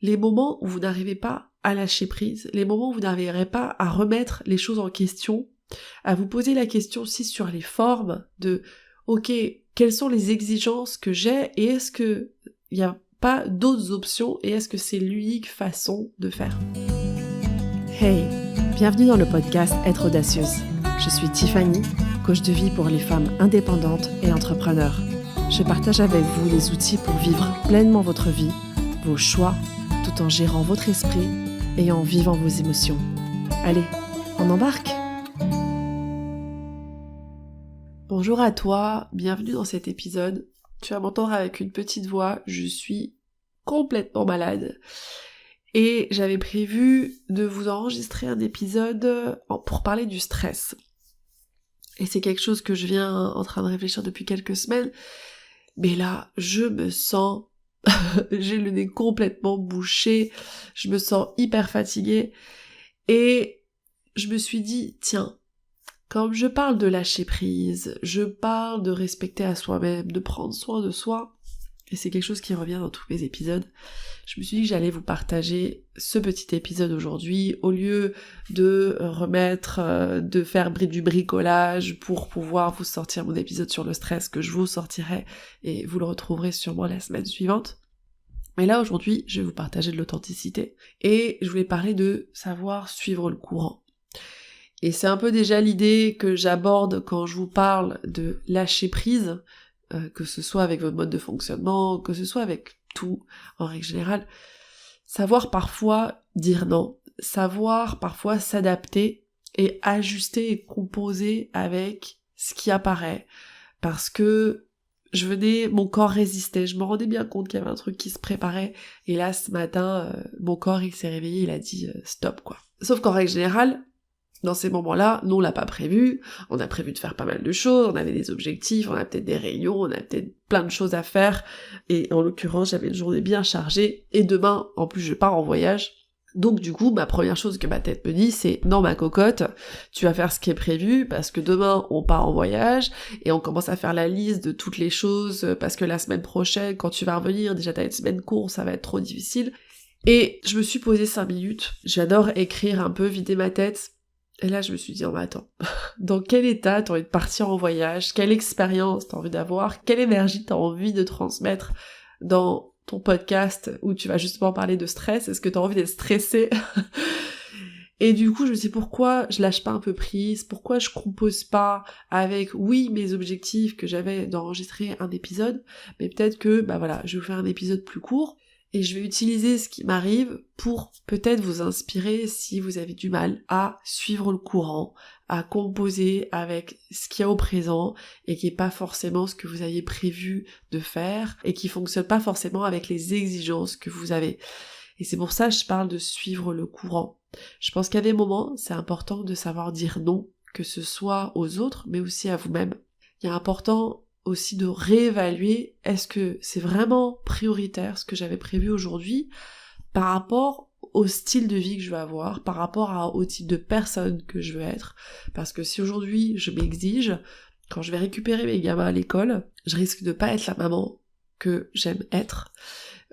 les moments où vous n'arrivez pas à lâcher prise, les moments où vous n'arriverez pas à remettre les choses en question, à vous poser la question aussi sur les formes de ok, quelles sont les exigences que j'ai et est-ce que il n'y a pas d'autres options et est-ce que c'est l'unique façon de faire? Hey, bienvenue dans le podcast Être audacieuse. Je suis Tiffany, coach de vie pour les femmes indépendantes et entrepreneurs. Je partage avec vous les outils pour vivre pleinement votre vie, vos choix, tout en gérant votre esprit et en vivant vos émotions. Allez, on embarque! Bonjour à toi, bienvenue dans cet épisode. Tu vas m'entendre avec une petite voix, je suis complètement malade. Et j'avais prévu de vous enregistrer un épisode pour parler du stress. Et c'est quelque chose que je viens en train de réfléchir depuis quelques semaines. Mais là, je me sens... j'ai le nez complètement bouché, je me sens hyper fatiguée. Et je me suis dit, tiens, comme je parle de lâcher prise, je parle de respecter à soi-même, de prendre soin de soi, et c'est quelque chose qui revient dans tous mes épisodes, je me suis dit que j'allais vous partager ce petit épisode aujourd'hui, au lieu de de faire du bricolage pour pouvoir vous sortir mon épisode sur le stress que je vous sortirai, et vous le retrouverez sûrement la semaine suivante. Mais là aujourd'hui, je vais vous partager de l'authenticité, et je voulais parler de savoir suivre le courant. Et c'est un peu déjà l'idée que j'aborde quand je vous parle de lâcher prise, que ce soit avec votre mode de fonctionnement, que ce soit avec tout en règle générale. Savoir parfois dire non, savoir parfois s'adapter et ajuster et composer avec ce qui apparaît. Parce que mon corps résistait, je me rendais bien compte qu'il y avait un truc qui se préparait, et là ce matin, mon corps il s'est réveillé, il a dit stop quoi. Sauf qu'en règle générale, dans ces moments-là, nous on l'a pas prévu, on a prévu de faire pas mal de choses, on avait des objectifs, on a peut-être des réunions, on a peut-être plein de choses à faire, et en l'occurrence j'avais une journée bien chargée, et demain en plus je pars en voyage, donc du coup ma première chose que ma tête me dit c'est non ma cocotte, tu vas faire ce qui est prévu, parce que demain on part en voyage, et on commence à faire la liste de toutes les choses, parce que la semaine prochaine quand tu vas revenir, déjà t'as une semaine courte, ça va être trop difficile, et je me suis posé 5 minutes, j'adore écrire un peu, vider ma tête. Et là, je me suis dit, oh, mais attends, dans quel état t'as envie de partir en voyage? Quelle expérience t'as envie d'avoir? Quelle énergie t'as envie de transmettre dans ton podcast où tu vas justement parler de stress? Est-ce que t'as envie d'être stressé? Et du coup, je me dis pourquoi je lâche pas un peu prise? Pourquoi je compose pas avec, oui, mes objectifs que j'avais d'enregistrer un épisode, mais peut-être que, je vais vous faire un épisode plus court. Et je vais utiliser ce qui m'arrive pour peut-être vous inspirer si vous avez du mal à suivre le courant, à composer avec ce qu'il y a au présent et qui est pas forcément ce que vous aviez prévu de faire et qui fonctionne pas forcément avec les exigences que vous avez. Et c'est pour ça que je parle de suivre le courant. Je pense qu'à des moments, c'est important de savoir dire non, que ce soit aux autres, mais aussi à vous-même. Il est important aussi de réévaluer, est-ce que c'est vraiment prioritaire ce que j'avais prévu aujourd'hui par rapport au style de vie que je veux avoir, par rapport au type de personne que je veux être, parce que si aujourd'hui je m'exige, quand je vais récupérer mes gamins à l'école, je risque de pas être la maman que j'aime être,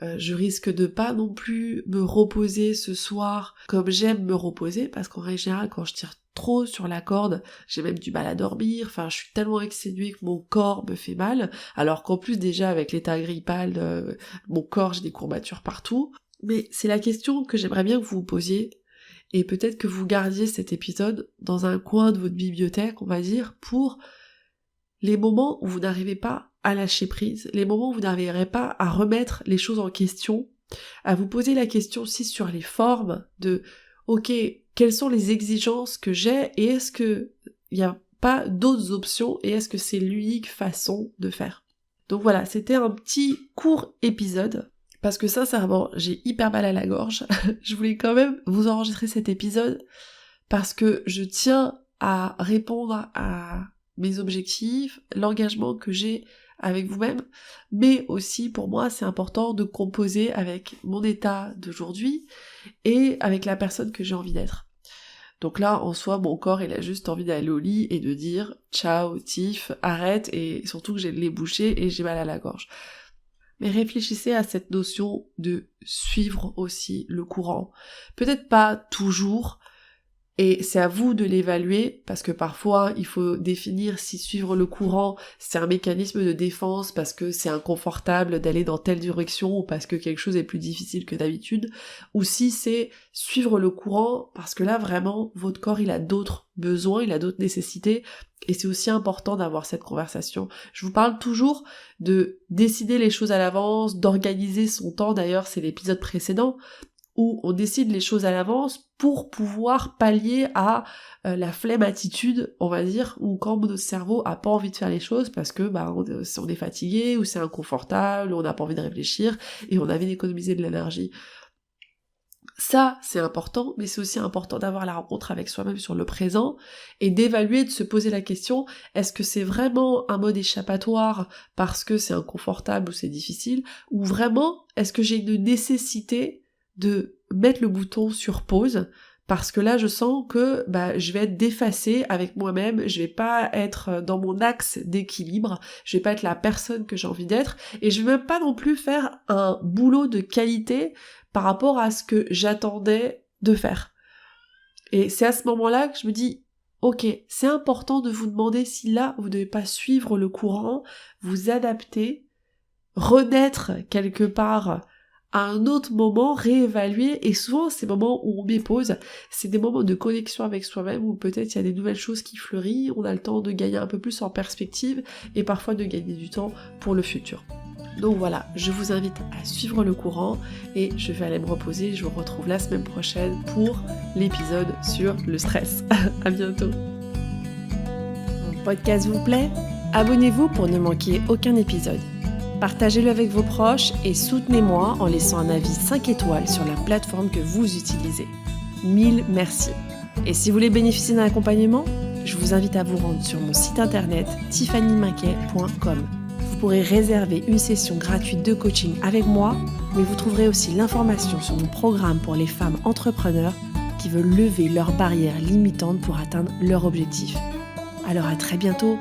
je risque de pas non plus me reposer ce soir comme j'aime me reposer, parce qu'en règle générale quand je tire trop sur la corde, j'ai même du mal à dormir, enfin je suis tellement exténuée que mon corps me fait mal, alors qu'en plus déjà avec l'état grippal, mon corps j'ai des courbatures partout, mais c'est la question que j'aimerais bien que vous vous posiez, et peut-être que vous gardiez cet épisode dans un coin de votre bibliothèque, on va dire, pour les moments où vous n'arrivez pas à lâcher prise, les moments où vous n'arriverez pas à remettre les choses en question, à vous poser la question aussi sur les formes de ok, quelles sont les exigences que j'ai et est-ce que il n'y a pas d'autres options et est-ce que c'est l'unique façon de faire. Donc voilà, c'était un petit court épisode parce que sincèrement, j'ai hyper mal à la gorge. Je voulais quand même vous enregistrer cet épisode parce que je tiens à répondre à mes objectifs, l'engagement que j'ai avec vous-même, mais aussi pour moi c'est important de composer avec mon état d'aujourd'hui et avec la personne que j'ai envie d'être. Donc là en soi mon corps il a juste envie d'aller au lit et de dire ciao Tiff, arrête, et surtout que j'ai le nez bouché et j'ai mal à la gorge. Mais réfléchissez à cette notion de suivre aussi le courant. Peut-être pas toujours, et c'est à vous de l'évaluer, parce que parfois il faut définir si suivre le courant c'est un mécanisme de défense parce que c'est inconfortable d'aller dans telle direction ou parce que quelque chose est plus difficile que d'habitude, ou si c'est suivre le courant parce que là vraiment votre corps il a d'autres besoins, il a d'autres nécessités, et c'est aussi important d'avoir cette conversation. Je vous parle toujours de décider les choses à l'avance, d'organiser son temps, d'ailleurs c'est l'épisode précédent, où on décide les choses à l'avance pour pouvoir pallier à la flemmatitude, on va dire, ou quand notre cerveau a pas envie de faire les choses parce que on est fatigué, ou c'est inconfortable, ou on n'a pas envie de réfléchir, et on a envie d'économiser de l'énergie. Ça, c'est important, mais c'est aussi important d'avoir la rencontre avec soi-même sur le présent, et d'évaluer, de se poser la question, est-ce que c'est vraiment un mode échappatoire parce que c'est inconfortable ou c'est difficile, ou vraiment, est-ce que j'ai une nécessité de mettre le bouton sur pause, parce que là je sens que je vais être défacée avec moi-même, je vais pas être dans mon axe d'équilibre, je vais pas être la personne que j'ai envie d'être, et je vais même pas non plus faire un boulot de qualité par rapport à ce que j'attendais de faire. Et c'est à ce moment-là que je me dis, ok, c'est important de vous demander si là vous ne devez pas suivre le courant, vous adapter, renaître quelque part à un autre moment, réévaluer, et souvent ces moments où on met pause, c'est des moments de connexion avec soi-même, où peut-être il y a des nouvelles choses qui fleurissent, on a le temps de gagner un peu plus en perspective, et parfois de gagner du temps pour le futur. Donc voilà, je vous invite à suivre le courant, et je vais aller me reposer, je vous retrouve la semaine prochaine pour l'épisode sur le stress. À bientôt. Mon podcast vous plaît ? Abonnez-vous pour ne manquer aucun épisode. Partagez-le avec vos proches et soutenez-moi en laissant un avis 5 étoiles sur la plateforme que vous utilisez. 1000 merci. Et si vous voulez bénéficier d'un accompagnement, je vous invite à vous rendre sur mon site internet tiffanymaquet.com. Vous pourrez réserver une session gratuite de coaching avec moi, mais vous trouverez aussi l'information sur mon programme pour les femmes entrepreneurs qui veulent lever leurs barrières limitantes pour atteindre leur objectif. Alors à très bientôt.